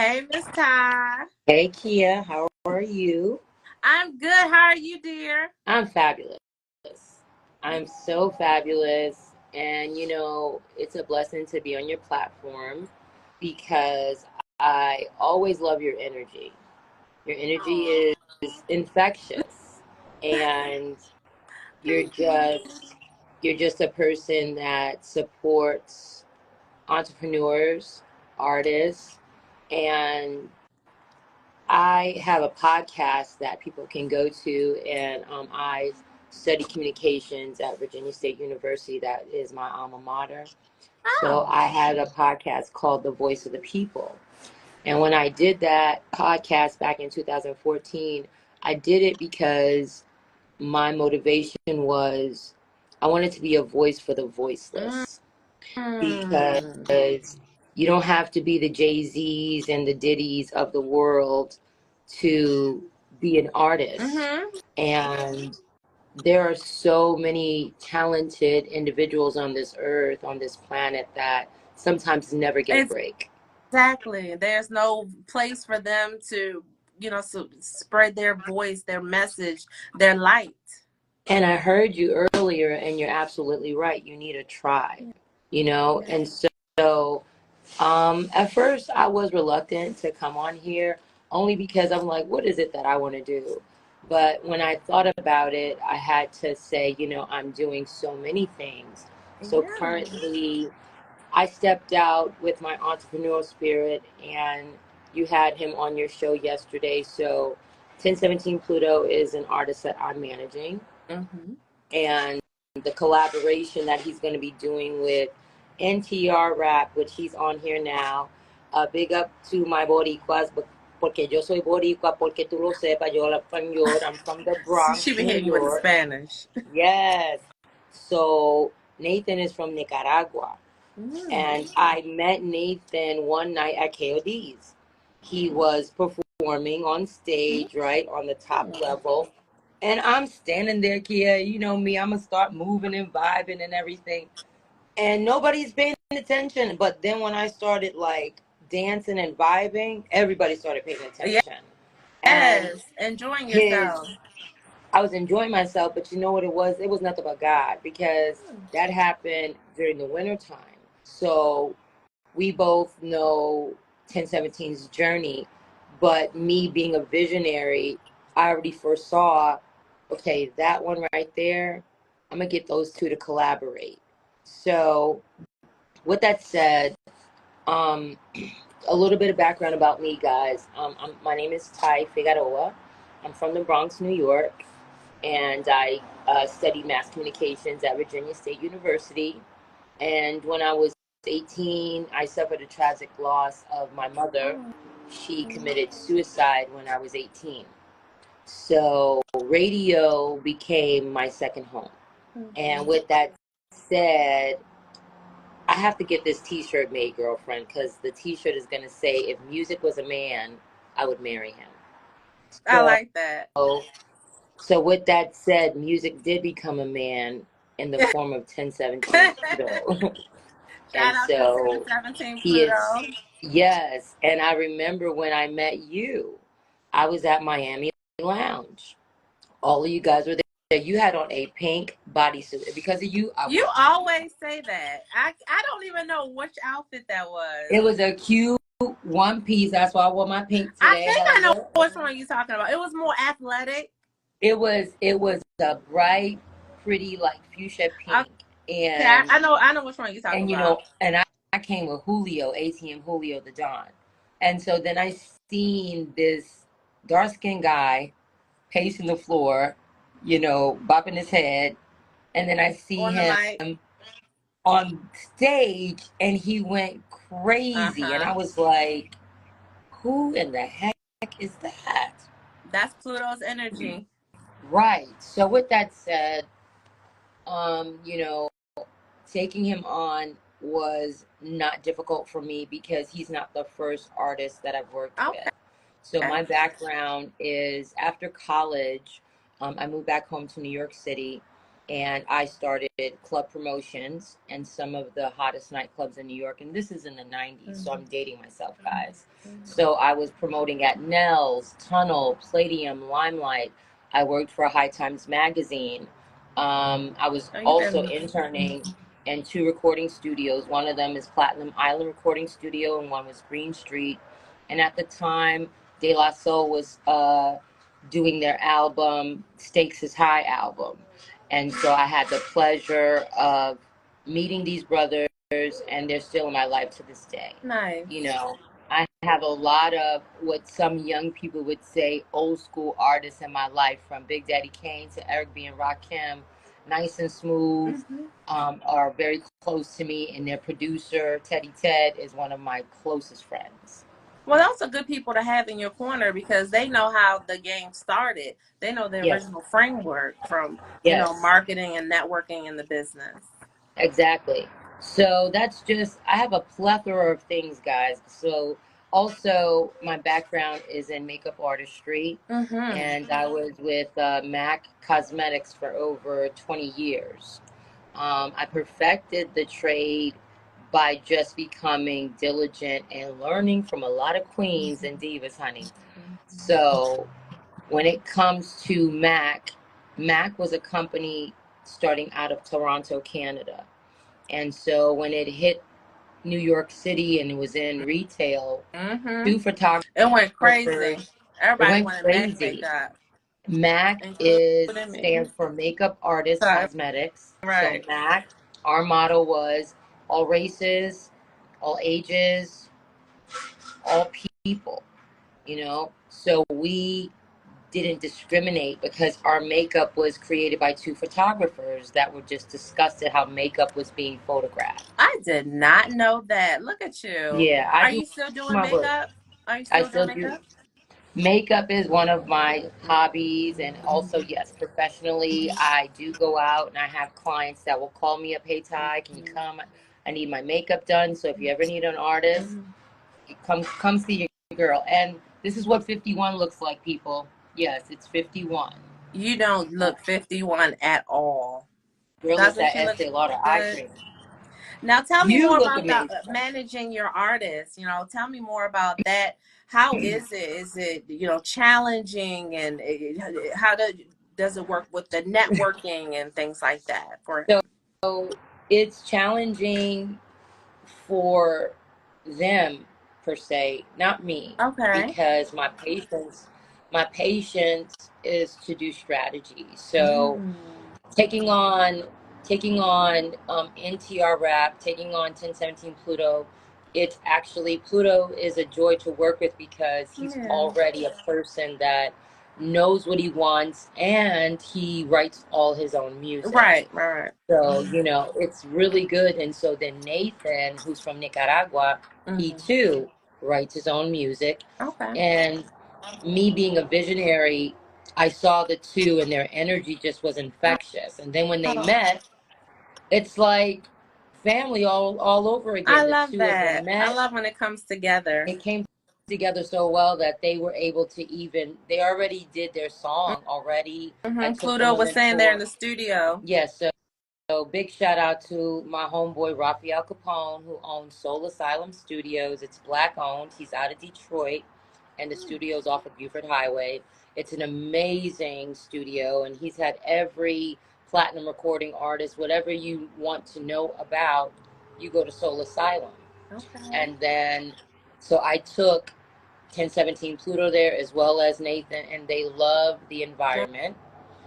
Hey, Miss Ty. Hey Kia, how are you? I'm good. How are you, dear? I'm fabulous. I'm so fabulous. And it's a blessing to be on your platform because I always love your energy. Your energy Oh, is infectious. And you're thank you. just a person that supports entrepreneurs, artists, and I have a podcast that people can go to, and I study communications at Virginia State University. That is my alma mater. So Oh, I had a podcast called The Voice of the People. And when I did that podcast back in 2014, I did it because my motivation was I wanted to be a voice for the mm, voiceless. Because mm-hmm. you don't have to be the Jay-Z's and the Diddy's of the world to be an artist. And there are so many talented individuals on this earth, on this planet, that sometimes never get a break. Exactly. There's no place for them to, spread their voice, their message, their light. And I heard you earlier, and you're absolutely right. You need a tribe, and so at first, I was reluctant to come on here only because I'm like, what is it that I want to do? But when I thought about it, I had to say, I'm doing so many things. So Yeah. currently, I stepped out with my entrepreneurial spirit, and you had him on your show yesterday. So 1017 Pluto is an artist that I'm managing, Mm-hmm. and the collaboration that he's going to be doing with NTR Rap, which he's on here now. Big up to my boricuas, porque yo soy boricua, porque tú lo sepas, yo hablo español. I'm from the She Bronx, be New hitting you with the York. Spanish. Yes. So Nathan is from Nicaragua. Mm. And I met Nathan one night at KOD's. He was performing on stage, right, on the top level. And I'm standing there, Kia. You know me, I'm going to start moving and vibing and everything. And nobody's paying attention. But then when I started like dancing and vibing, everybody started paying attention. And Yes, enjoying his, yourself. I was enjoying myself, but you know what it was? It was nothing but God, because that happened during the wintertime. So we both know 1017's journey, but me being a visionary, I already foresaw, okay, that one right there, I'm gonna get those two to collaborate. So with that said, um, a little bit of background about me, guys. My name is Tye Figueroa. I'm from the Bronx, New York, and I studied mass communications at Virginia State University. And when I was 18, I suffered a tragic loss of my mother. She committed suicide when I was 18. So radio became my second home. And with that said, I have to get this t-shirt made, girlfriend, because the t-shirt is going to say, if music was a man, I would marry him. I So, like that. so with that said, music did become a man in the form of 1017 Pluto. Shout And out to so 1017 he is, Pluto. yes. And I remember when I met you, I was at Miami Lounge. All of you guys were there. You had on a pink bodysuit. Because of you, I You went to Miami. always say that. I don't even know which outfit that was. It was a cute one piece. That's why I wore my pink I today. think I know Hello. which one you're talking about. It was more athletic. It was a bright, pretty like fuchsia pink. Okay, And I know which one you're talking and about. I came with Julio, ATM Julio the Don. And so then I seen this dark skinned guy pacing the floor, bopping his head. And then I see On the him mic. on stage, and he went crazy. And Uh-huh. I was like, who in the heck is that? That's Pluto's energy. Right. So with that said, um, you know, taking him on was not difficult for me because he's not the first artist that I've worked with. Okay. So my background is after college, I moved back home to New York City, and I started club promotions and some of the hottest nightclubs in New York. And this is in the 90s, so I'm dating myself, guys. So I was promoting at Nell's, Tunnel, Palladium, Limelight. I worked for High Times Magazine. I was Oh, you've also been. interning in two recording studios. One of them is Platinum Island Recording Studio, and one was Green Street. And at the time, De La Soul was doing their album, Stakes is High album. And so I had the pleasure of meeting these brothers, and they're still in my life to this day. Nice. You know, I have a lot of what some young people would say old school artists in my life, from Big Daddy Kane to Eric B. and Rakim, Nice and Smooth, are very close to me, and their producer, Teddy Ted, is one of my closest friends. Well, those are good people to have in your corner because they know how the game started. They know the Yes, original framework from, yes. marketing and networking in the business. Exactly. So that's just, I have a plethora of things, guys. So also, my background is in makeup artistry, Mm-hmm. and I was with MAC Cosmetics for over 20 years. I perfected the trade by just becoming diligent and learning from a lot of queens and divas, honey. So when it comes to MAC, MAC was a company starting out of Toronto, Canada. And so when it hit New York City and it was in retail, Mm-hmm. two photographers, It went it crazy. Everybody went wanted MAC crazy. makeup, MAC including me. stands for Makeup Artist So, Cosmetics. So right. MAC, our motto was all races, all ages, all people, you know. So we didn't discriminate because our makeup was created by two photographers that were just disgusted how makeup was being photographed. I did not know that. Look at you. Yeah, I Are do you still doing my work. makeup? Are you I still doing still do. makeup? Makeup is one of my hobbies, and also, yes, professionally, I do go out and I have clients that will call me up, hey, Ty, can you come? I need my makeup done. So if you ever need an artist, you come see your girl. And this is what 51 looks like, people. Yes, it's 51. You don't Uh, look 51 at all. Girl, it's Doesn't that she look Estee Lauder eye good? cream. Now tell me You more look about the amazing. managing your artists. Tell me more about that. How is it? Is it challenging, and how does it work with the networking and things like that for him? So it's challenging for them per se, not me, Okay. because my patience is to do strategy. So Mm. taking on NTR Rap, taking on 1017 Pluto, it's actually Pluto is a joy to work with because he's Yeah. already a person that knows what he wants, and he writes all his own music. Right. Right. So, it's really good. And so then Nathan, who's from Nicaragua, he Mm-hmm. too writes his own music. Okay. And me being a visionary, I saw the two and their energy just was infectious. And then when they Oh, met, it's like family all over I again. The love two of them that. I met. love when it comes together. It came together so well that they were able to they already did their song already. I Mm-hmm. took them Pluto on was their saying there in tour. the studio. Yes, so big shout out to my homeboy Raphael Capone, who owns Soul Asylum Studios. It's black owned. He's out of Detroit, and the studio's off of Buford Highway. It's an amazing studio, and he's had every platinum recording artist, whatever you want to know about, you go to Soul Asylum. Okay. And then, so I took 1017 Pluto there as well as Nathan, and they love the environment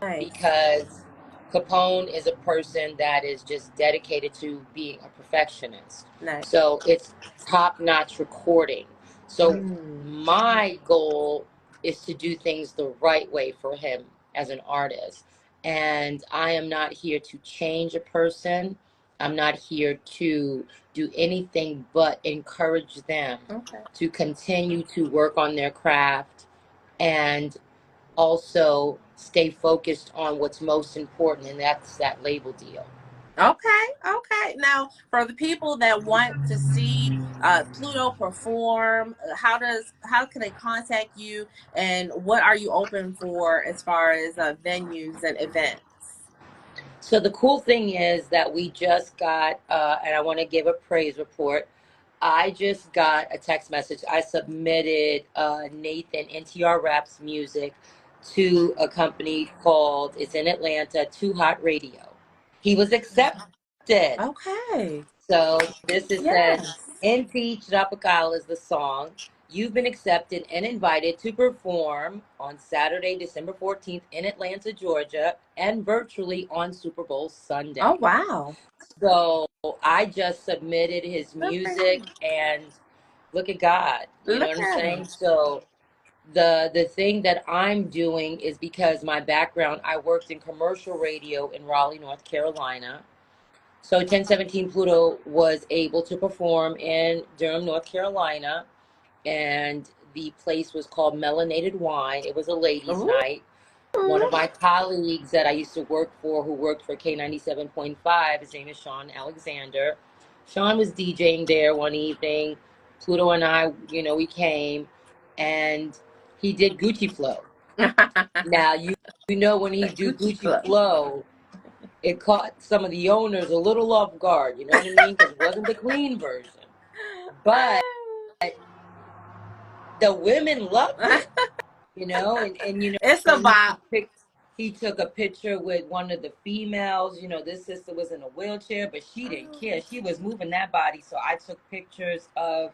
Nice. because Capone is a person that is just dedicated to being a perfectionist. Nice. So it's top notch recording. So Mm. my goal is to do things the right way for him as an artist. And I am not here to change a person. I'm not here to do anything but encourage them Okay. to continue to work on their craft and also stay focused on what's most important, and that's that label deal. Okay, okay. Now, for the people that want to see Pluto perform, how can they contact you, and what are you open for as far as venues and events? So the cool thing is that we just got, and I want to give a praise report. I just got a text message. I submitted Nathan NTR Raps music to a company called, it's in Atlanta, Too Hot Radio. He was accepted. Okay. So this is says, Yes. NT Tropical is the song. You've been accepted and invited to perform on Saturday, December 14th in Atlanta, Georgia, and virtually on Super Bowl Oh, Sunday. wow. So I just submitted his Good for music, him. and look at God. You know Look what I'm at him. saying? So the thing that I'm doing is because my background, I worked in commercial radio in Raleigh, North Carolina. So 1017 Pluto was able to perform in Durham, North Carolina, and the place was called Melanated Wine. It was a ladies' Ooh. night. One of my colleagues that I used to work for, who worked for K97.5, his name is Sean Alexander. Sean was DJing there one evening. Pluto and I, we came, and he did Gucci Flow. Now you know when he do Gucci Gucci Club. Flow, it caught some of the owners a little off guard. You know what I mean? Because it wasn't the clean version, but the women loved it. And It's a he bop. he took a picture with one of the females. This sister was in a wheelchair, but she didn't care. She was moving that body. So I took pictures of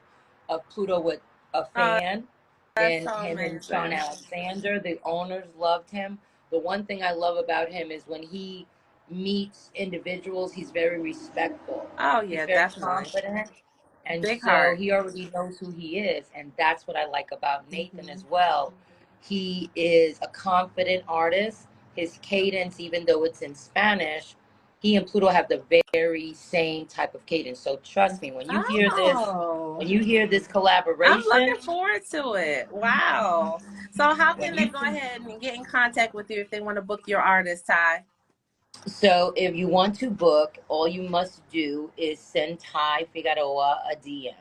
Pluto with a Oh, fan, that's and so him and Sean amazing. Alexander. The owners loved him. The one thing I love about him is when he meets individuals, he's very respectful. Oh, He's yeah, very definitely. confident. And Big so heart. he already knows who he is. And that's what I like about Nathan Hmm. as well. He is a confident artist. His cadence, even though it's in Spanish, he and Pluto have the very same type of cadence. So trust me, Oh, when you hear this I'm collaboration, looking forward to it. Wow. So, how when can they you go ahead and get in contact with you if they want to book your artist, Ty? So if you want to book, all you must do is send Tye Figueroa a DM.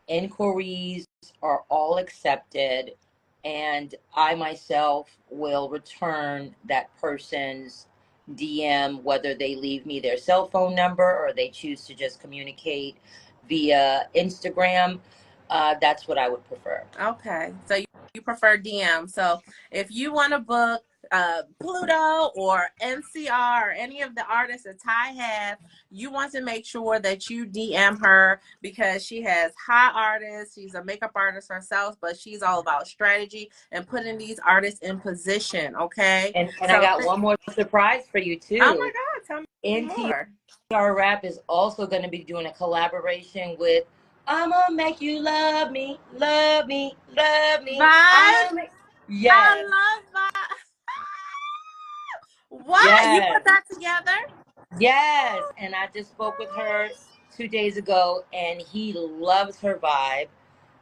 Inquiries are all accepted, and I myself will return that person's DM, whether they leave me their cell phone number or they choose to just communicate via Instagram. That's what I would prefer. Okay. So, you prefer DM. So, if you want to book Pluto or NCR or any of the artists that Ty have, you want to make sure that you DM her because she has high artists. She's a makeup artist herself, but she's all about strategy and putting these artists in position. Okay. And I So, got one more surprise for you oh my too. God, tell me more. NTR Rap is also going to be doing a collaboration with I'ma Make You Love Me, Love Me, Love Me. Vibe. I'ma make I Yes, love Vibe. What? You put yes, that together? yes. And I just spoke with her 2 days ago, and he loves her vibe,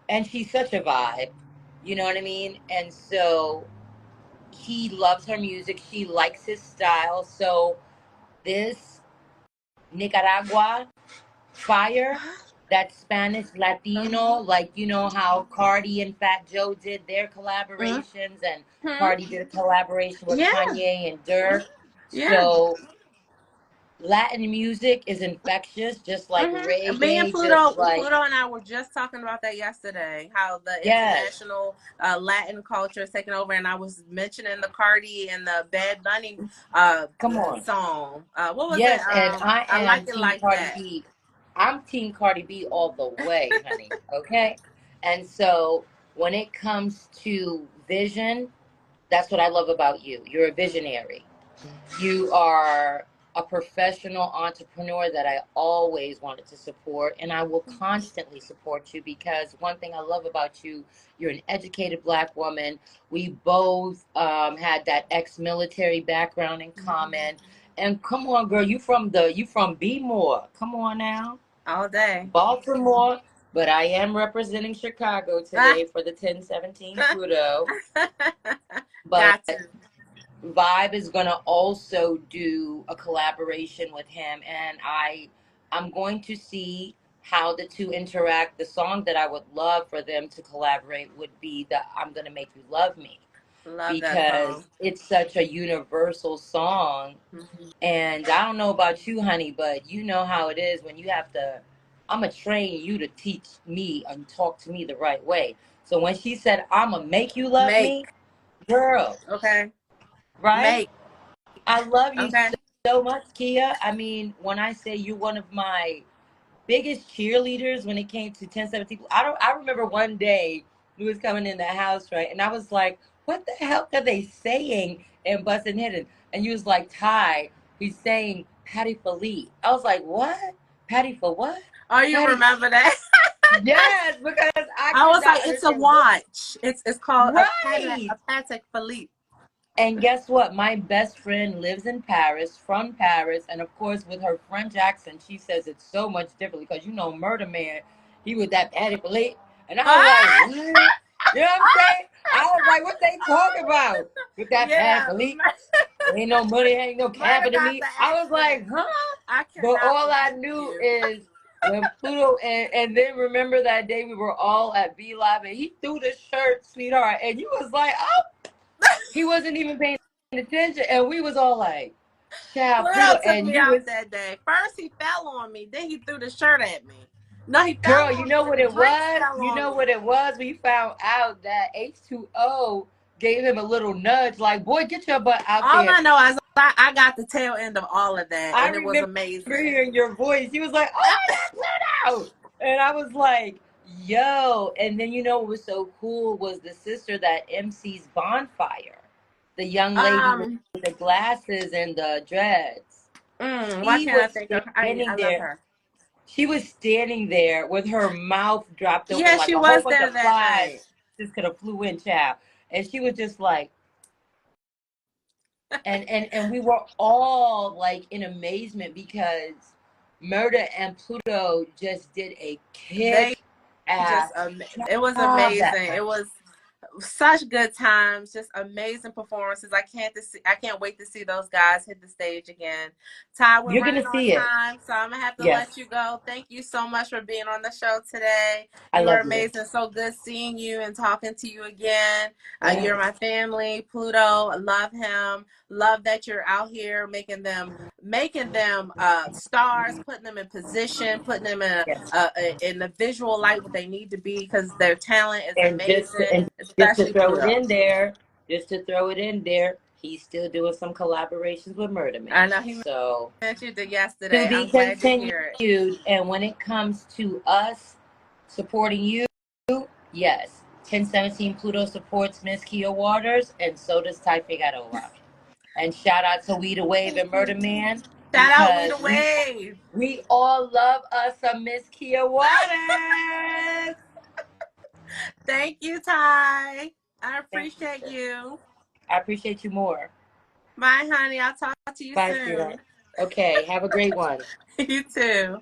and she's such a vibe. You know what I mean? And so he loves her music. She likes his style. So this Nicaragua fire, that Spanish Latino, Uh-huh. like how Cardi and Fat Joe did their collaborations, and Hmm. Cardi did a collaboration with Yeah. Kanye and Dirk. Yeah. So Latin music is infectious, just like Me and reggae, just like Pluto and I were just talking about that yesterday. How the yes, international Latin culture is taking over, and I was mentioning the Cardi and the Bad Bunny come on, song. What was it? yes, and I I like am it Team like Cardi that. B. I'm Team Cardi B all the way, honey. Okay, and so when it comes to vision, that's what I love about you. You're a visionary. You are a professional entrepreneur that I always wanted to support, and I will constantly support you because one thing I love about you, you're an educated Black woman. We both had that ex-military background in common. And come on, girl, you from B More. Come on now, All day. Baltimore. But I am representing Chicago today for the 1017 Pluto. But Got to. Vibe is gonna also do a collaboration with him, and I'm going to see how the two interact. The song that I would love for them to collaborate would be the I'm Gonna Make You Love Me. Love that because song. it's such a universal song. Mhm. And I don't know about you, honey, but you know how it is when you have to. I'm gonna train you to teach me and talk to me the right way. So when she said, "I'm gonna make you love Make. me," girl, Okay. right? Make. I love you Okay. so much, Kia. I mean, when I say you're one of my biggest cheerleaders when it came to 1017, I remember one day we was coming in the house, right? And I was like, what the hell are they saying in Bustin' Hidden? And you was like, Ty, he's saying Patty for Lee. I was like, what? Patty for what? Oh, you Patty. remember that? Yes, because I I could was like, not it's a understand what. watch. It's called Right. a Patek Philippe. And guess what? My best friend lives in Paris, from Paris, and of course, with her French accent, she says it so much differently. Because you know, Murder Man, he was that Patty Blake, and I was like, Ah! what? You know what I'm saying? I was like, what they talking about with that Patty Yeah, Blake? Ain't no money, ain't no Murder cabin to got me. the I was like, accent. huh? I But cannot all I with knew you. is when Pluto and then remember that day we were all at B Live and he threw the shirt, sweetheart, and you was like, oh, he wasn't even paying attention, and we was all like, "Child, Pluto," Pluto took and me you was, out that day. First, he fell on me. Then he threw the shirt at me. No, he fell girl. You on me know and what the it drinks was? fell You on know me. what it was? We found out that H2O gave him a little nudge, like, "Boy, get your butt out All there." I know is I got the tail end of all of that, I and it was remember amazing. hearing your voice. He was like, "Oh my God, Pluto!" And I was like, "Yo!" And then you know what was so cool was the sister that MC's Bonfire, the young lady with Um, the glasses and the dreads. why She can't I was think of? I standing love there. her. She was standing there with her mouth dropped open Yeah, like she a whole was bunch there of that flies night. just could have flew in, child. And she was just like, and we were all like in amazement because Murder and Pluto just did a They kick ass just it was job that amazing. night. It was such good times, just amazing performances. I can't wait to see those guys hit the stage again. Ty, we're You're running gonna on see it. time, so I'm gonna have to let Yes, you go. Thank you so much for being on the show today. I You are love you. amazing. So good seeing you and talking to you again. You're Yes, my family. Pluto, love him. Love that you're out here making them stars, putting them in position, putting them yes. in the visual light what they need to be because their talent is And amazing, just to especially throw it Pluto. in there, just to throw it in there, he's still doing some collaborations with Murder Man. I know he So mentioned it to yesterday. be I'm glad to hear it. continued. And when it comes to us supporting you, yes, 1017 Pluto supports Miss Kia Waters, and so does Tye Figueroa. And shout out to We the Wave Thank and you. Murder Man Shout out We because the Wave. we all love us some Miss Kia Waters. Thank you, Ty. I Thank you, appreciate sis. you. I appreciate you more. Bye, honey. I'll talk to you Bye, sweetheart. soon. Okay, have a great one. You too.